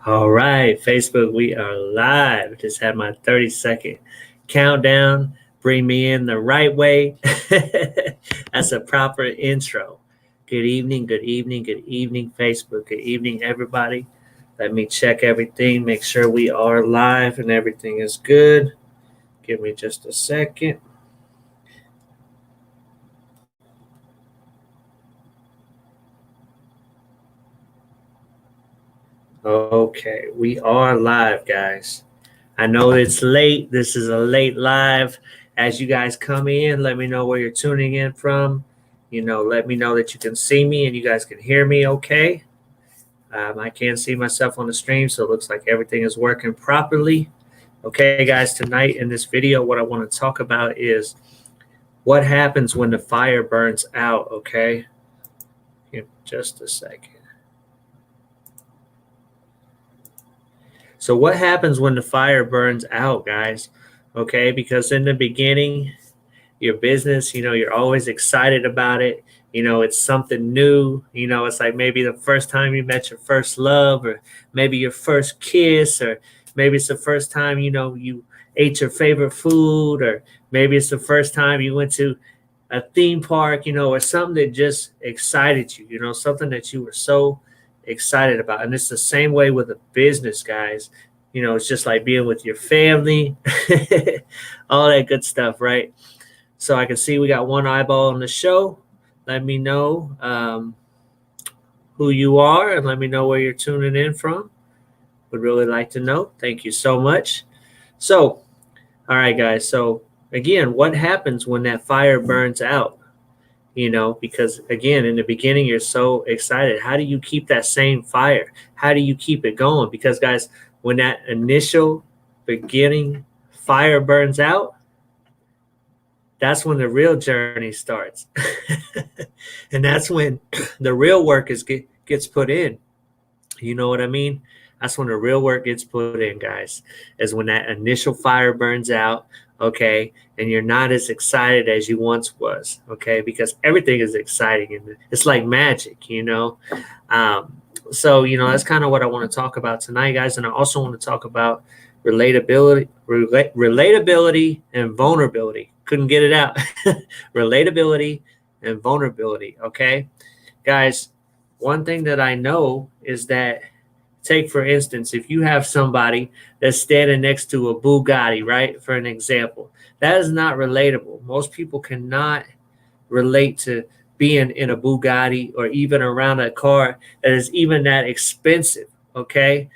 All right, Facebook, we are live. Just had my 30-second countdown. Bring me in the right way. That's a proper intro. Good evening, good evening, good evening, Facebook. Good evening, everybody. Let me check everything, make sure we are live and everything is good. Give me just a second. Okay, we are live, guys. I know it's late. This is a late live. As you guys come in, let me know where you're tuning in from. Let me know that you can see me and you guys can hear me okay. I can't see myself on the stream, so it looks like everything is working properly. Okay, guys, tonight in this video, what I want to talk about is what happens when the fire burns out, okay? Give me just a second. So what happens when the fire burns out, guys? Okay, because in the beginning, your business, you're always excited about it. It's something new. It's like maybe the first time you met your first love, or maybe your first kiss, or maybe it's the first time, you ate your favorite food, or maybe it's the first time you went to a theme park, or something that just excited you, something that you were so excited about. And it's the same way with a business, guys. It's just like being with your family, all that good stuff, right? So I can see we got one eyeball on the show. Let me know who you are and let me know where you're tuning in from. Would really like to know. Thank you so much. So, all right, guys. So, again, what happens when that fire burns out? Because again, in the beginning, you're so excited. How do you keep that same fire? How do you keep it going? Because, guys, when that initial beginning fire burns out, that's when the real journey starts. And that's when the real work gets put in. You know what I mean? That's when the real work gets put in, guys, is when that initial fire burns out, okay, and you're not as excited as you once was, okay, because everything is exciting and it's like magic. So, that's kind of what I want to talk about tonight, guys. And I also want to talk about relatability and vulnerability. Couldn't get it out. Relatability and vulnerability, okay? Guys, one thing that I know is that, take for instance, if you have somebody that's standing next to a Bugatti, right? For an example, that is not relatable. Most people cannot relate to being in a Bugatti or even around a car that is even that expensive, okay?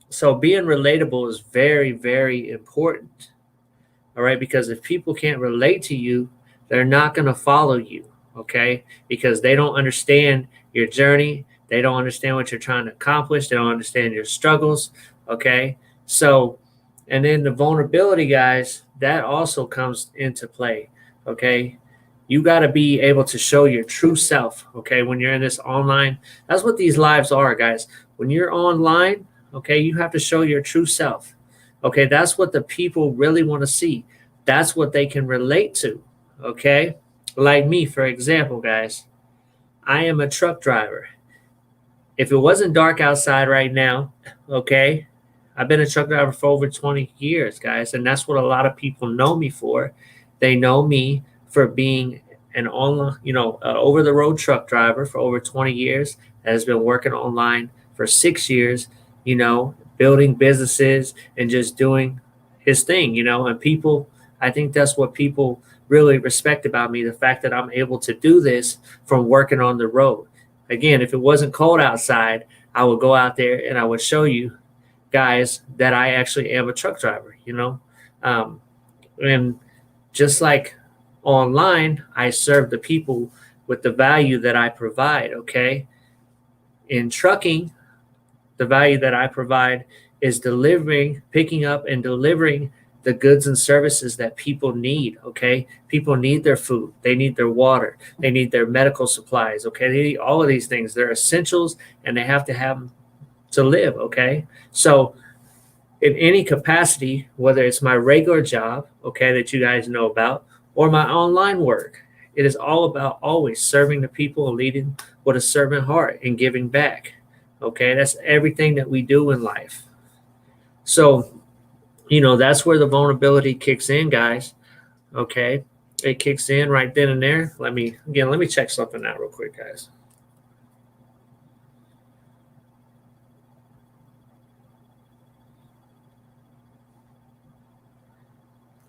So being relatable is very, very important, all right? Because if people can't relate to you, they're not going to follow you, okay? Because they don't understand your journey. They don't understand what you're trying to accomplish. They don't understand your struggles, okay? So, and then the vulnerability, guys, that also comes into play, okay? You got to be able to show your true self, okay? When you're in this online, that's what these lives are, guys. When you're online, okay, you have to show your true self. Okay, that's what the people really want to see. That's what they can relate to. Okay, like me, for example, guys, I am a truck driver. If it wasn't dark outside right now, okay, I've been a truck driver for over 20 years, guys, and that's what a lot of people know me for. They know me for being an online, over the road truck driver for over 20 years that has been working online for 6 years, building businesses and just doing his thing, and people, I think that's what people really respect about me, the fact that I'm able to do this from working on the road. Again, if it wasn't cold outside, I would go out there and I would show you guys that I actually am a truck driver. And just like online, I serve the people with the value that I provide, okay? In trucking, the value that I provide is picking up and delivering the goods and services that people need, okay? People need their food, they need their water, they need their medical supplies, okay? They need all of these things. They're essentials and they have to have them to live, okay? So in any capacity, whether it's my regular job, okay, that you guys know about, or my online work, it is all about always serving the people and leading with a servant heart and giving back, Okay, that's everything that we do in life. So, that's where the vulnerability kicks in, guys. Okay, it kicks in right then and there. Let me check something out real quick, guys.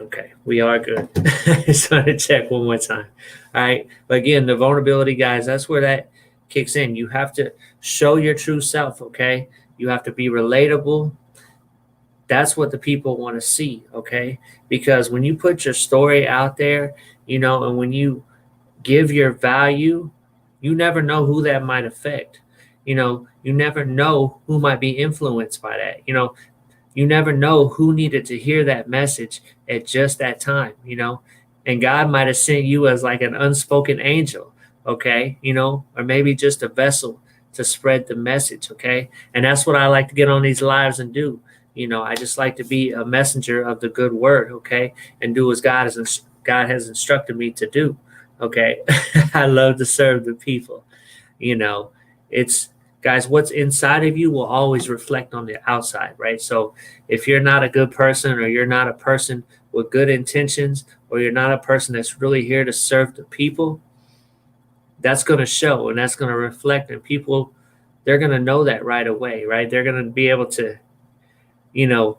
Okay, we are good. Just want to check one more time. All right. But again, the vulnerability, guys, that's where that kicks in. You have to show your true self, okay? You have to be relatable. That's what the people want to see, okay? Because when you put your story out there, and when you give your value, you never know who that might affect. You never know who might be influenced by that. You never know who needed to hear that message at just that time, and God might have sent you as like an unspoken angel, okay, or maybe just a vessel to spread the message, okay. And that's what I like to get on these lives and do. I just like to be a messenger of the good word, okay, and do as God has instructed me to do, okay. I love to serve the people. It's, guys, what's inside of you will always reflect on the outside, right? So if you're not a good person, or you're not a person with good intentions, or you're not a person that's really here to serve the people, that's going to show, and that's going to reflect, and people, they're going to know that right away, right? They're going to be able to, you know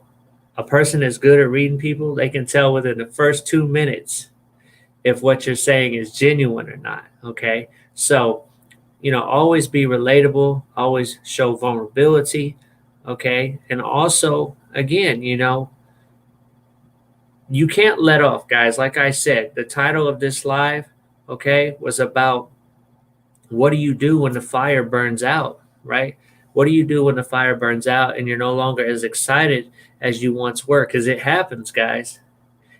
a person is good at reading people. They can tell within the first 2 minutes if what you're saying is genuine or not, okay. So always be relatable, always show vulnerability, okay? And also, again, you can't let off, guys. Like I said, the title of this live, okay, was about what do you do when the fire burns out, right? What do you do when the fire burns out and you're no longer as excited as you once were? Because it happens, guys.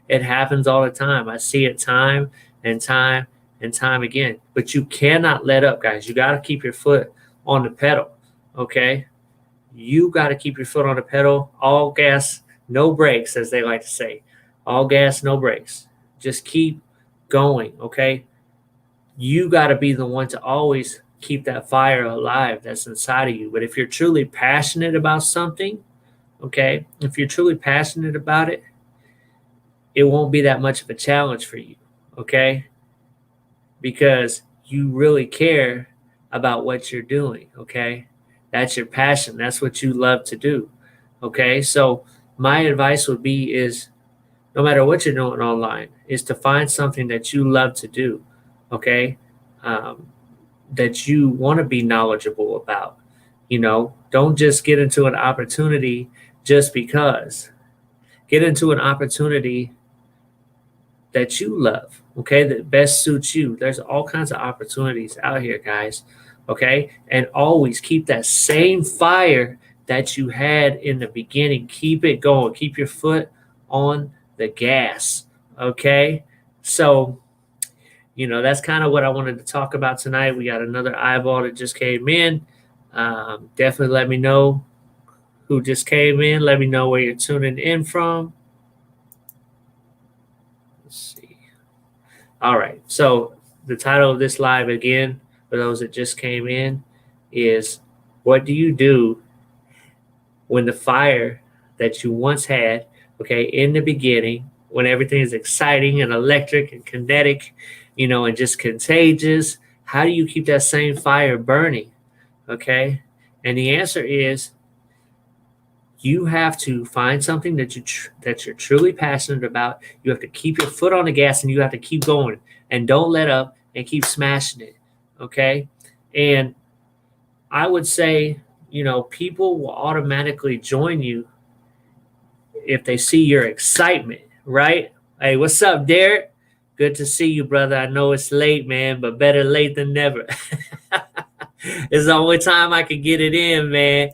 It happens all the time. I see it time and time and time again. But you cannot let up, guys. You got to keep your foot on the pedal, okay? You got to keep your foot on the pedal. All gas, no brakes, as they like to say. All gas, no brakes. Just keep going, okay? You got to be the one to always keep that fire alive that's inside of you. But if you're truly passionate about something, okay, if you're truly passionate about it, it won't be that much of a challenge for you, okay? Because you really care about what you're doing, okay? That's your passion. That's what you love to do, okay? So my advice would be is, no matter what you're doing online, is to find something that you love to do, okay? That you want to be knowledgeable about. Don't just get into an opportunity just because. Get into an opportunity that you love, okay, that best suits you. There's all kinds of opportunities out here, guys, okay? And always keep that same fire that you had in the beginning. Keep it going. Keep your foot on the gas, okay? So, that's kind of what I wanted to talk about tonight. We got another eyeball that just came in. Definitely let me know who just came in. Let me know where you're tuning in from. Let's see. All right. So the title of this live, again, for those that just came in, is what do you do when the fire that you once had, okay, in the beginning, when everything is exciting and electric and kinetic, and just contagious, how do you keep that same fire burning, okay? And the answer is, you have to find something that you're truly passionate about. You have to keep your foot on the gas, and you have to keep going, and don't let up, and keep smashing it, okay? And I would say, people will automatically join you if they see your excitement, right? Hey, what's up, Derek? Good to see you, brother. I know it's late, man, but better late than never. It's the only time I could get it in, man.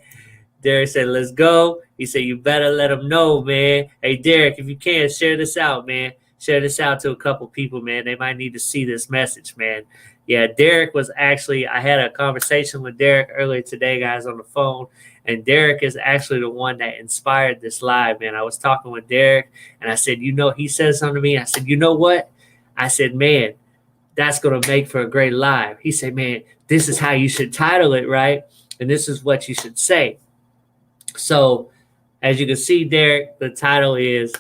Derek said, let's go. He said, you better let them know, man. Hey, Derek, if you can, share this out, man. Share this out to a couple people, man. They might need to see this message, man. Yeah, Derek was actually, I had a conversation with Derek earlier today, guys, on the phone. And Derek is actually the one that inspired this live, man. I was talking with Derek, and I said, he said something to me. I said, you know what? I said, man, that's going to make for a great live. He said, man, this is how you should title it, right? and this is what you should say. So, as you can see, Derek, the title is,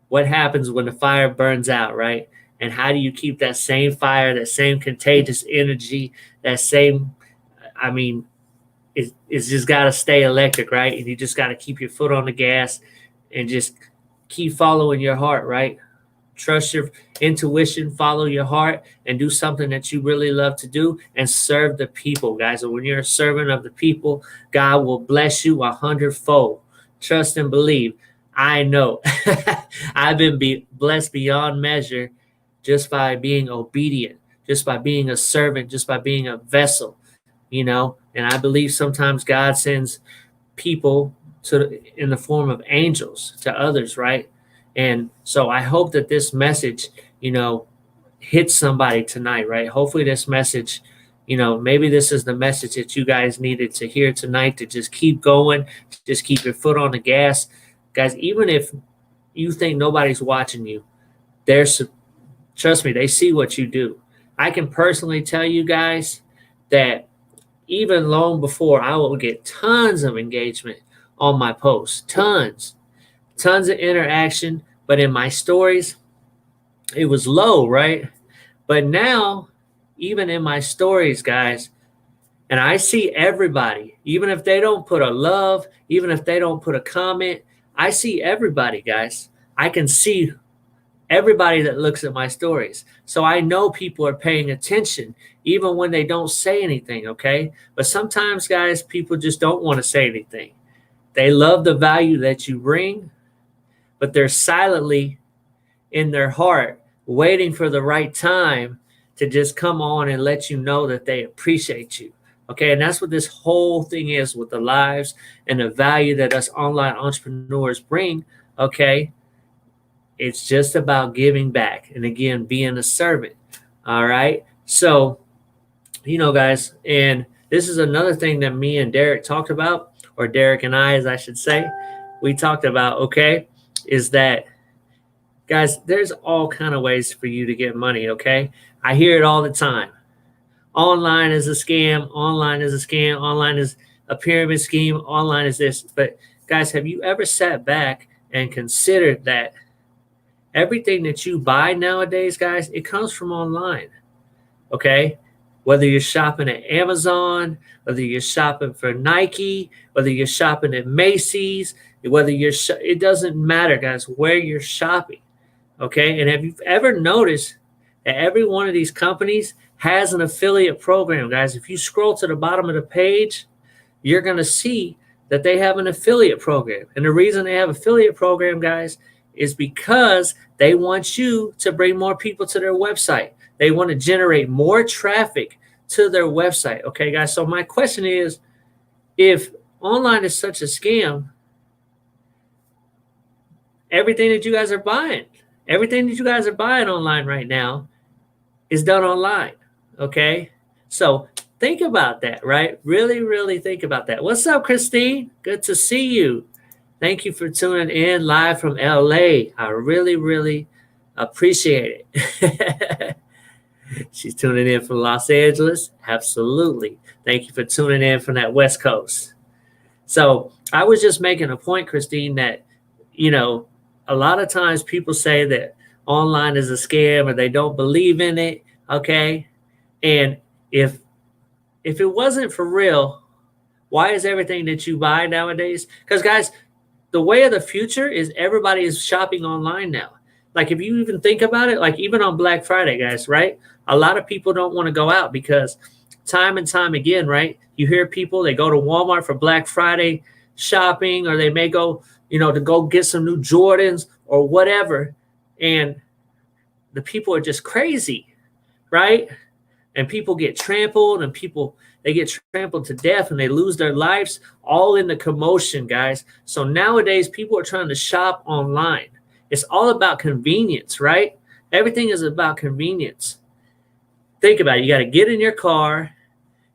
what happens when the fire burns out, right? And how do you keep that same fire, that same contagious energy, that same, I mean, it's just got to stay electric, right? And you just got to keep your foot on the gas and just keep following your heart, right? Trust your intuition, follow your heart, and do something that you really love to do and serve the people, guys. And when you're a servant of the people, God will bless you 100-fold. Trust and believe. I know. I've been blessed beyond measure just by being obedient, just by being a servant, just by being a vessel, And I believe sometimes God sends people in the form of angels to others, right? And so I hope that this message, hits somebody tonight, right? Hopefully this message, maybe this is the message that you guys needed to hear tonight, to just keep going, just keep your foot on the gas. Guys, even if you think nobody's watching you, trust me, they see what you do. I can personally tell you guys that even long before, I will get tons of engagement on my posts, tons of interaction. But in my stories, it was low, right? But now, even in my stories, guys, and I see everybody, even if they don't put a love, even if they don't put a comment, I see everybody, guys. I can see everybody that looks at my stories. So I know people are paying attention, even when they don't say anything, okay? But sometimes, guys, people just don't want to say anything. They love the value that you bring, but they're silently in their heart waiting for the right time to just come on and let you know that they appreciate you. Okay, and that's what this whole thing is with the lives and the value that us online entrepreneurs bring, okay? It's just about giving back and, again, being a servant, all right? So, guys, and this is another thing that me and Derek talked about, or Derek and I, as I should say, we talked about, okay, is that, guys, there's all kind of ways for you to get money, okay? I hear it all the time. Online is a scam. Online is a scam. Online is a pyramid scheme. Online is this. But, guys, have you ever sat back and considered that everything that you buy nowadays, guys, it comes from online, okay? Whether you're shopping at Amazon, whether you're shopping for Nike, whether you're shopping at Macy's, whether it doesn't matter, guys, where you're shopping, okay? And have you ever noticed that every one of these companies has an affiliate program, guys? If you scroll to the bottom of the page, you're going to see that they have an affiliate program. And the reason they have affiliate program, guys, is because they want you to bring more people to their website. They want to generate more traffic to their website. Okay, guys. So my question is, if online is such a scam, everything that you guys are buying online right now is done online. Okay. So think about that, right? Really, really think about that. What's up, Christine? Good to see you. Thank you for tuning in live from LA. I really, really appreciate it. She's tuning in from Los Angeles. Absolutely. Thank you for tuning in from that West Coast. So I was just making a point, Christine, that, a lot of times people say that online is a scam or they don't believe in it. Okay. And if it wasn't for real, why is everything that you buy nowadays? Because, guys, the way of the future is everybody is shopping online now. Like, if you even think about it, like even on Black Friday, guys, right? A lot of people don't want to go out because time and time again, right? You hear people, they go to Walmart for Black Friday shopping, or they may go, to go get some new Jordans or whatever. And the people are just crazy, right? And people get trampled, and they get trampled to death, and they lose their lives all in the commotion, guys. So nowadays, people are trying to shop online. It's all about convenience, right? Everything is about convenience. Think about it. You got to get in your car.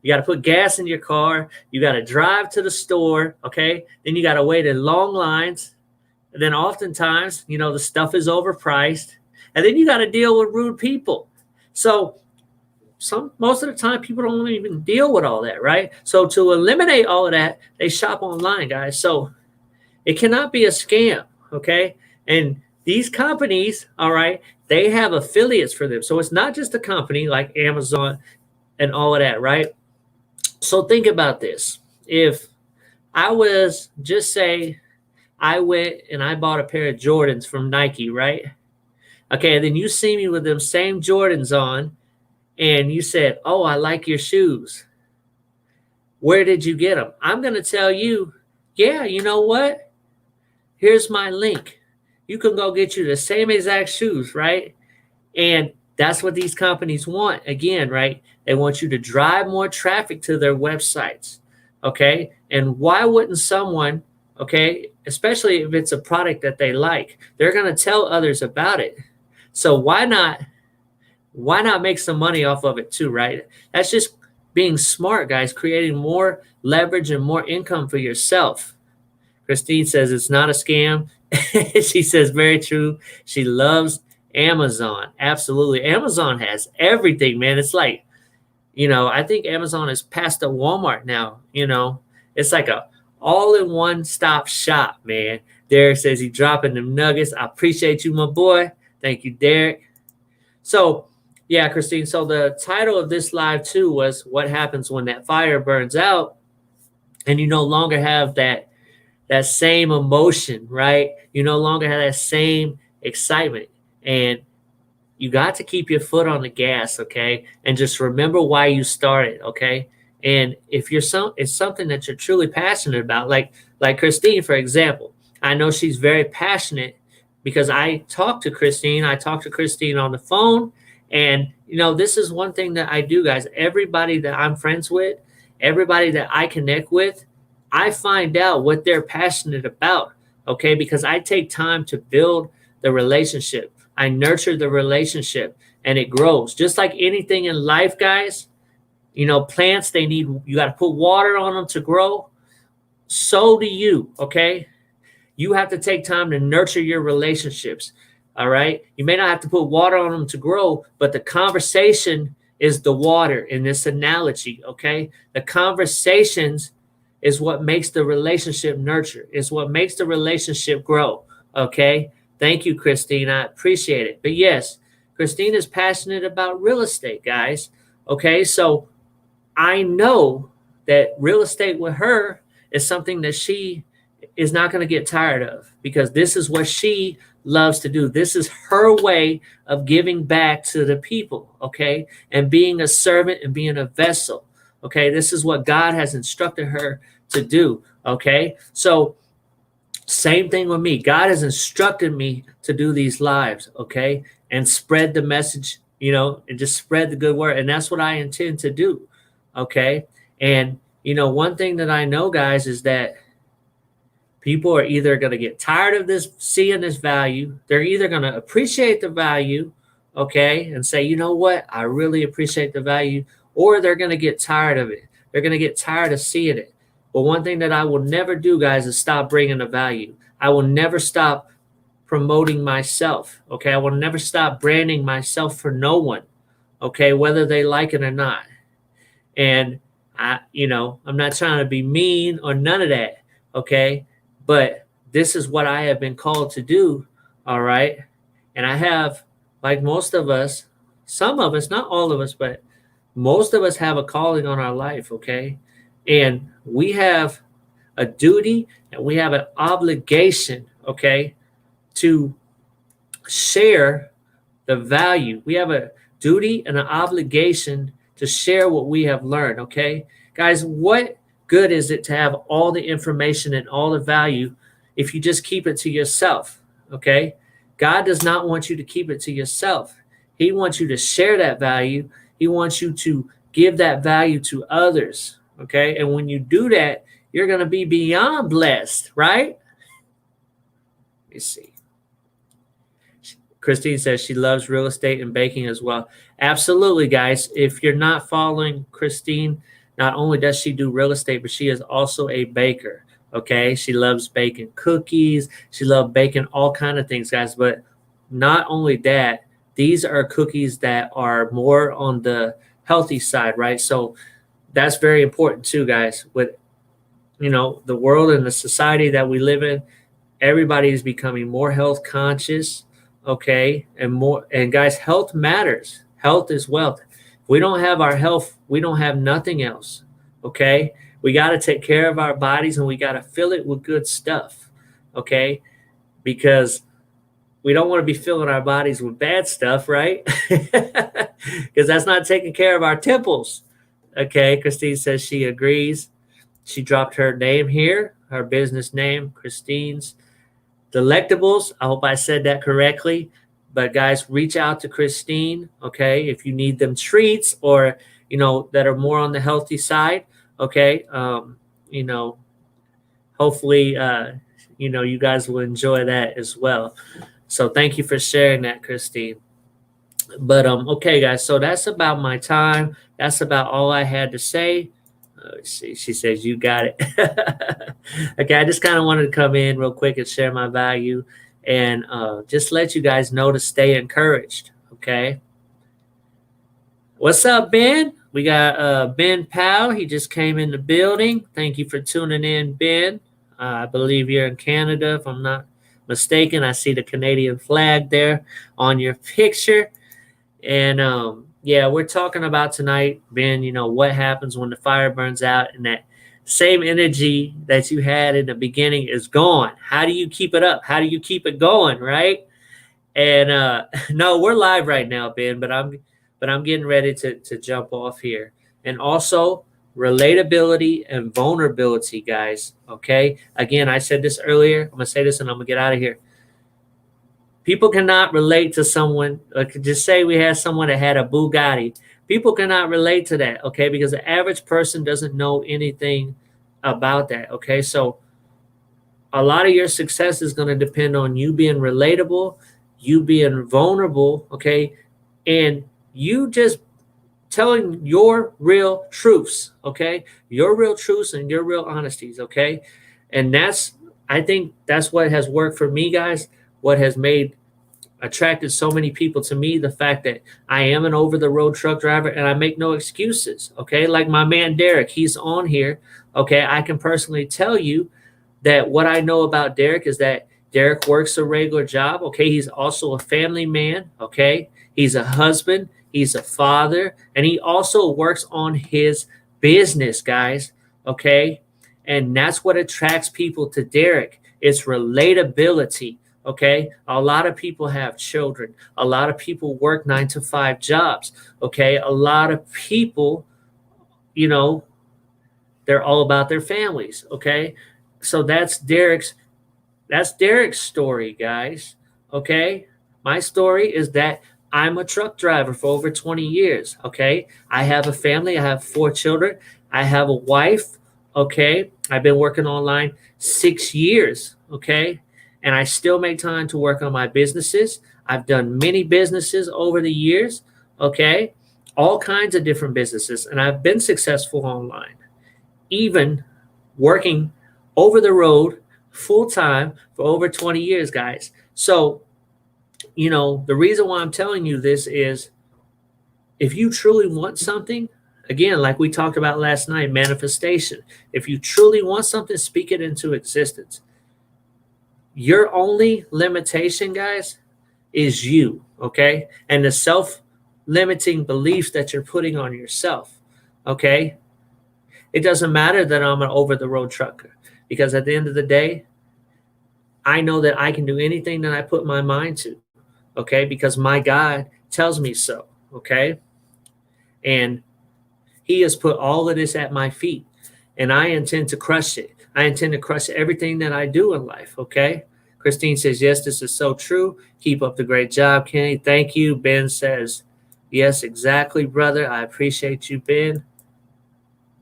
You got to put gas in your car. You got to drive to the store, okay? Then you got to wait in long lines. And then oftentimes, the stuff is overpriced. And then you got to deal with rude people. So most of the time people don't even deal with all that, right? So to eliminate all of that, they shop online, guys. So it cannot be a scam, okay? And these companies, all right, they have affiliates for them. So it's not just a company like Amazon and all of that, right? So think about this. If I was, just say I went and I bought a pair of Jordans from Nike, right? Okay, and then you see me with them same Jordans on, and you said, "Oh, I like your shoes. Where did you get them?" I'm going to tell you, "Yeah, you know what? Here's my link. You can go get you the same exact shoes," right? And that's what these companies want. Again, right? They want you to drive more traffic to their websites. Okay. And why wouldn't someone, okay, especially if it's a product that they like, they're going to tell others about it. So why not make some money off of it too, right? That's just being smart, guys, creating more leverage and more income for yourself. Christine says it's not a scam. She says very true. She loves Amazon. Absolutely. Amazon has everything, man. It's like, I think Amazon is past the Walmart now. It's like a all-in-one stop shop, man. Derek says he's dropping them nuggets. I appreciate you, my boy. Thank you, Derek. So, yeah, Christine. So the title of this live too was what happens when that fire burns out and you no longer have that same emotion, right? You no longer have that same excitement. And you got to keep your foot on the gas, okay? And just remember why you started, okay? And if it's something that you're truly passionate about, like Christine, for example, I know she's very passionate because I talked to Christine on the phone. And, this is one thing that I do, guys. Everybody that I'm friends with, everybody that I connect with, I find out what they're passionate about, okay? Because I take time to build the relationship. I nurture the relationship and it grows. Just like anything in life, guys, plants, you got to put water on them to grow. So do you, okay? You have to take time to nurture your relationships, all right? You may not have to put water on them to grow, but the conversation is the water in this analogy, okay? The conversations is what makes the relationship nurture, is what makes the relationship grow, okay? Thank you, Christine. I appreciate it. But yes, Christine is passionate about real estate, guys, okay? So I know that real estate with her is something that she is not going to get tired of because this is what she loves to do. This is her way of giving back to the people, okay? And being a servant and being a vessel, okay? This is what God has instructed her to do, okay? So same thing with me. God has instructed me to do these lives, okay? And spread the message, and just spread the good word. And that's what I intend to do, okay? And, one thing that I know, guys, is that people are either going to get tired of seeing this value. They're either going to appreciate the value, okay, and say, you know what, I really appreciate the value, or they're going to get tired of it. They're going to get tired of seeing it. But one thing that I will never do, guys, is stop bringing the value. I will never stop promoting myself, okay? I will never stop branding myself for no one, okay, whether they like it or not. And I'm not trying to be mean or none of that, okay? But this is what I have been called to do, all right? And I have, like most of us, some of us, not all of us, but most of us have a calling on our life, okay? And we have a duty and we have an obligation, okay, to share the value. We have a duty and an obligation to share what we have learned, okay? Guys, what good is it to have all the information and all the value if you just keep it to yourself, okay? God does not want you to keep it to yourself. He wants you to share that value. He wants you to give that value to others, okay? And when you do that, you're going to be beyond blessed, right? Let me see. Christine says she loves real estate and baking as well. Absolutely, guys. If you're not following Christine, not only does she do real estate, but she is also a baker, okay? She loves baking cookies. She loves baking all kinds of things, guys. But not only that, these are cookies that are more on the healthy side, right? So that's very important too, guys. With the world and the society that we live in, everybody is becoming more health conscious, okay, and guys, health matters. Health is wealth. If we don't have our health, we don't have nothing else, okay. We got to take care of our bodies, and we got to fill it with good stuff, okay, because we don't want to be filling our bodies with bad stuff, right? Because that's not taking care of our temples. Okay, Christine says she agrees. She dropped her name here, her business name, Christine's Delectables. I hope I said that correctly. But guys, reach out to Christine, okay, if you need them treats or, that are more on the healthy side, okay. You know, hopefully, you guys will enjoy that as well. So thank you for sharing that, Christine. But okay, guys. So that's about my time. That's about all I had to say. Let's see. She says you got it. Okay, I just kind of wanted to come in real quick and share my value, and just let you guys know to stay encouraged. Okay. What's up, Ben? We got Ben Powell. He just came in the building. Thank you for tuning in, Ben. I believe you're in Canada, if I'm not mistaken. I see the Canadian flag there on your picture. And yeah, we're talking about tonight, Ben, what happens when the fire burns out and that same energy that you had in the beginning is gone. How do you keep it up? How do you keep it going, right? And no, we're live right now, Ben, but I'm getting ready to jump off here. And also relatability and vulnerability, guys. Okay. Again, I said this earlier. I'm gonna say this and I'm gonna get out of here. People cannot relate to someone. Like, just say we had someone that had a Bugatti. People cannot relate to that, okay? Because the average person doesn't know anything about that, okay? So a lot of your success is going to depend on you being relatable, you being vulnerable, okay? And you just telling your real truths, okay? Your real truths and your real honesties, okay? And I think that's what has worked for me, guys. What has attracted so many people to me, the fact that I am an over the road truck driver and I make no excuses. Okay. Like my man Derek, he's on here. Okay. I can personally tell you that what I know about Derek is that Derek works a regular job. Okay. He's also a family man. Okay. He's a husband, he's a father, and he also works on his business, guys. Okay. And that's what attracts people to Derek. It's relatability. Okay. A lot of people have children. A lot of people work 9-to-5 jobs. Okay. A lot of people, they're all about their families. Okay. So that's Derek's story, guys. Okay. My story is that I'm a truck driver for over 20 years. Okay. I have a family. I have 4 children. I have a wife. Okay. I've been working online 6 years. Okay. And I still make time to work on my businesses. I've done many businesses over the years. Okay. All kinds of different businesses. And I've been successful online, even working over the road full time for over 20 years, guys. So, the reason why I'm telling you this is if you truly want something, again, like we talked about last night, manifestation. If you truly want something, speak it into existence. Your only limitation, guys, is you, okay? And the self-limiting beliefs that you're putting on yourself, okay? It doesn't matter that I'm an over-the-road trucker because at the end of the day, I know that I can do anything that I put my mind to, okay? Because my God tells me so, okay? And he has put all of this at my feet, and I intend to crush it. I intend to crush everything that I do in life, okay? Christine says, yes, this is so true. Keep up the great job, Kenny. Thank you. Ben says, yes, exactly, brother. I appreciate you, Ben.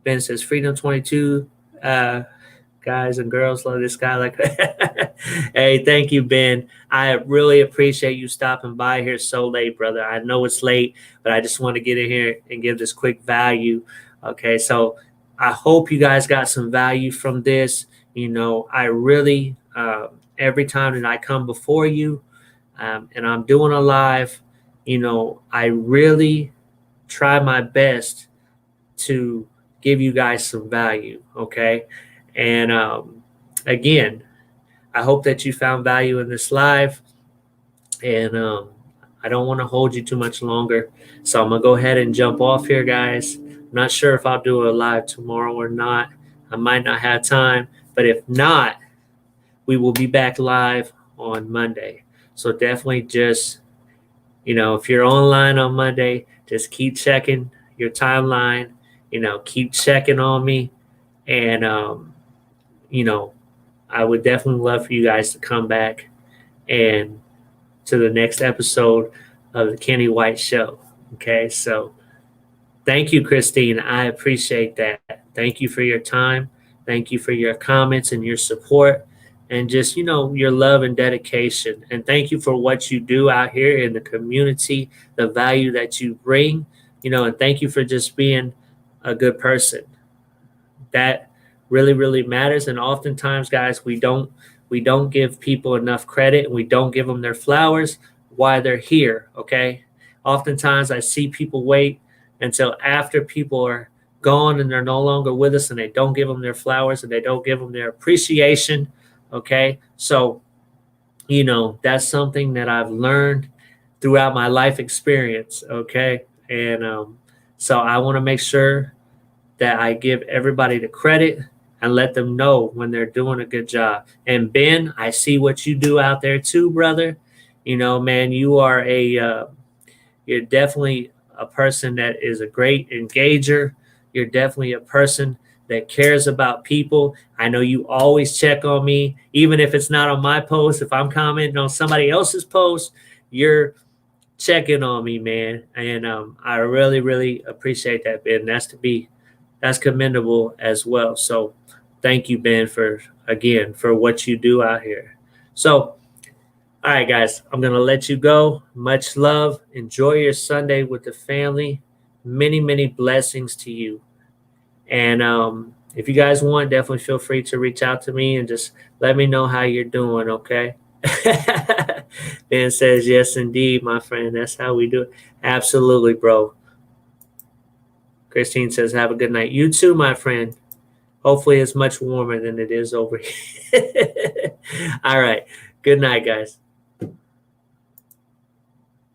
Ben says, Freedom 22. Guys and girls love this guy. Like, hey, thank you, Ben. I really appreciate you stopping by here so late, brother. I know it's late, but I just want to get in here and give this quick value. Okay, so I hope you guys got some value from this. I really, every time that I come before you and I'm doing a live, I really try my best to give you guys some value. Okay. And again, I hope that you found value in this live. And I don't want to hold you too much longer. So I'm going to go ahead and jump off here, guys. I'm not sure if I'll do a live tomorrow or not. I might not have time. But if not, we will be back live on Monday. So definitely just, if you're online on Monday, just keep checking your timeline, keep checking on me. And, I would definitely love for you guys to come back and to the next episode of the Kenny White Show. Okay. So thank you, Christine. I appreciate that. Thank you for your time. Thank you for your comments and your support and just, your love and dedication. And thank you for what you do out here in the community, the value that you bring, and thank you for just being a good person. That really, really matters. And oftentimes, guys, we don't give people enough credit and we don't give them their flowers while they're here. Okay. Oftentimes I see people wait until after people are gone and they're no longer with us and they don't give them their flowers and they don't give them their appreciation. Okay. So, that's something that I've learned throughout my life experience. Okay. And so I want to make sure that I give everybody the credit and let them know when they're doing a good job. And Ben, I see what you do out there too, brother. Man, you are you're definitely a person that is a great engager. You're definitely a person that cares about people. I know you always check on me, even if it's not on my post. If I'm commenting on somebody else's post, you're checking on me, man. And I really, really appreciate that, Ben. That's commendable as well. So thank you, Ben, for what you do out here. So, all right, guys, I'm going to let you go. Much love. Enjoy your Sunday with the family. Many, many blessings to you. And if you guys want, definitely feel free to reach out to me and just let me know how you're doing, okay? Ben says, yes, indeed, my friend. That's how we do it. Absolutely, bro. Christine says, have a good night. You too, my friend. Hopefully it's much warmer than it is over here. All right. Good night, guys.